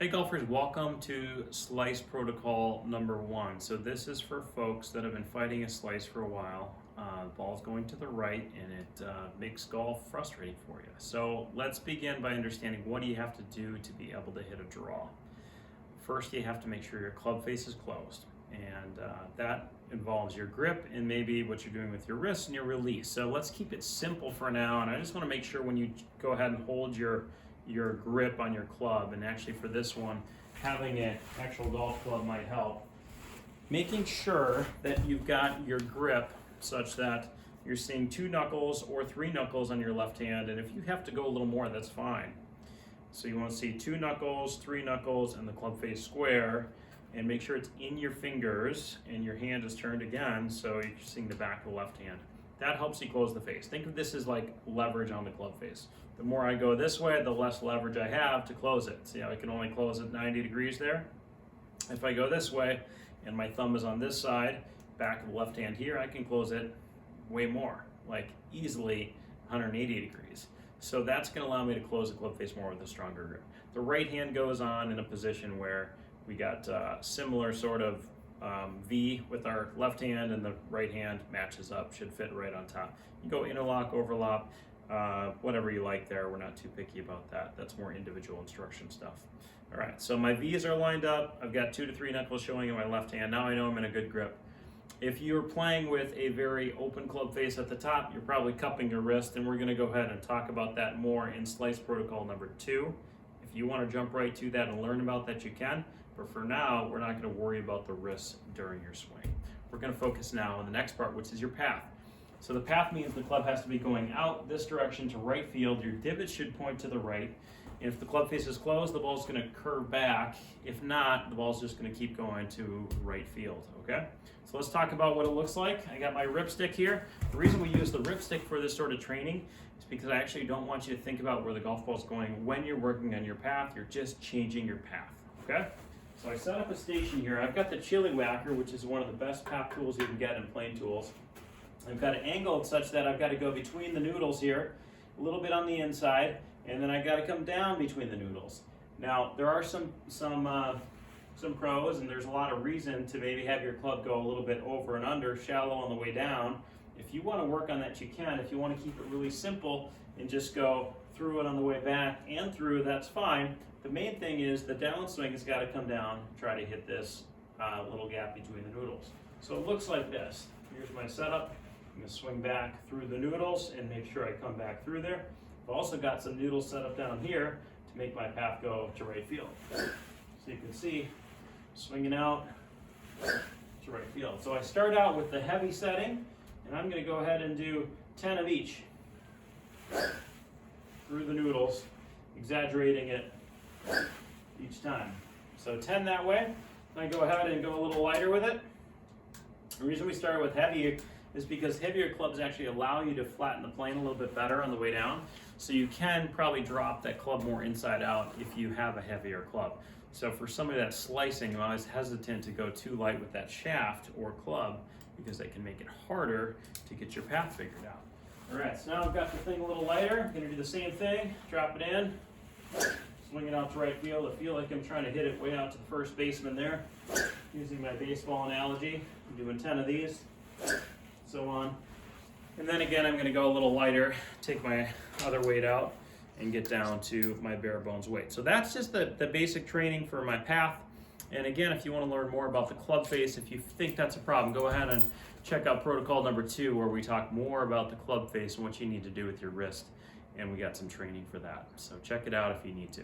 Hey golfers, welcome to slice protocol number 1. So this is for folks that have been fighting a slice for a while. The ball's going to the right and it makes golf frustrating for you. So let's begin by understanding what do you have to do to be able to hit a draw. First, you have to make sure your club face is closed, and that involves your grip and maybe what you're doing with your wrist and your release. So let's keep it simple for now, and I just want to make sure when you go ahead and hold your grip on your club, and actually for this one, having an actual golf club might help. Making sure that you've got your grip such that you're seeing 2 knuckles or 3 knuckles on your left hand, and if you have to go a little more, that's fine. So you want to see 2 knuckles, 3 knuckles, and the club face square, and make sure it's in your fingers and your hand is turned again so you're seeing the back of the left hand. That helps you close the face. Think of this as like leverage on the club face. The more I go this way, the less leverage I have to close it. See how I can only close it 90 degrees there? If I go this way and my thumb is on this side, back of the left hand here, I can close it way more, like easily 180 degrees. So that's going to allow me to close the club face more with a stronger grip. The right hand goes on in a position where we got similar sort of V with our left hand, and the right hand matches up, should fit right on top. You go interlock, overlap, whatever you like there. We're not too picky about that. That's more individual instruction stuff. All right, so my V's are lined up. I've got 2 to 3 knuckles showing in my left hand. Now I know I'm in a good grip. If you're playing with a very open club face at the top, you're probably cupping your wrist, and we're going to go ahead and talk about that more in slice protocol number 2. If you want to jump right to that and learn about that, you can. But for now, we're not going to worry about the wrists during your swing. We're going to focus now on the next part, which is your path. So the path means the club has to be going out this direction to right field. Your divot should point to the right. And if the club face is closed, the ball's going to curve back. If not, the ball's just going to keep going to right field, okay? So let's talk about what it looks like. I got my Rypstick here. The reason we use the Rypstick for this sort of training is because I actually don't want you to think about where the golf ball's going when you're working on your path. You're just changing your path, okay? So I set up a station here. I've got the Chili Whacker, which is one of the best path tools you can get in plane tools. I've got it angled such that I've got to go between the noodles here, a little bit on the inside, and then I've got to come down between the noodles. Now, there are some pros, and there's a lot of reason to maybe have your club go a little bit over and under, shallow on the way down. If you want to work on that, you can. If you want to keep it really simple and just go through it on the way back and through, that's fine. The main thing is the downswing has got to come down, try to hit this little gap between the noodles. So it looks like this. Here's my setup. I'm going to swing back through the noodles and make sure I come back through there. I've also got some noodles set up down here to make my path go to right field. So you can see, swinging out to right field. So I start out with the heavy setting, and I'm going to go ahead and do 10 of each through the noodles, exaggerating it each time. So 10 that way. I go ahead and go a little lighter with it. The reason we started with heavy is because heavier clubs actually allow you to flatten the plane a little bit better on the way down. So you can probably drop that club more inside out if you have a heavier club. So for somebody that's slicing, I'm always hesitant to go too light with that shaft or club because they can make it harder to get your path figured out. All right, so now I've got the thing a little lighter. I'm gonna do the same thing, drop it in, swing it out to right field. I feel like I'm trying to hit it way out to the first baseman there. Using my baseball analogy, I'm doing 10 of these, so on. And then again, I'm gonna go a little lighter, take my other weight out, and get down to my bare bones weight. So that's just the basic training for my path. And again, if you want to learn more about the club face, if you think that's a problem, go ahead and check out protocol number 2, where we talk more about the club face and what you need to do with your wrist. And we got some training for that. So check it out if you need to.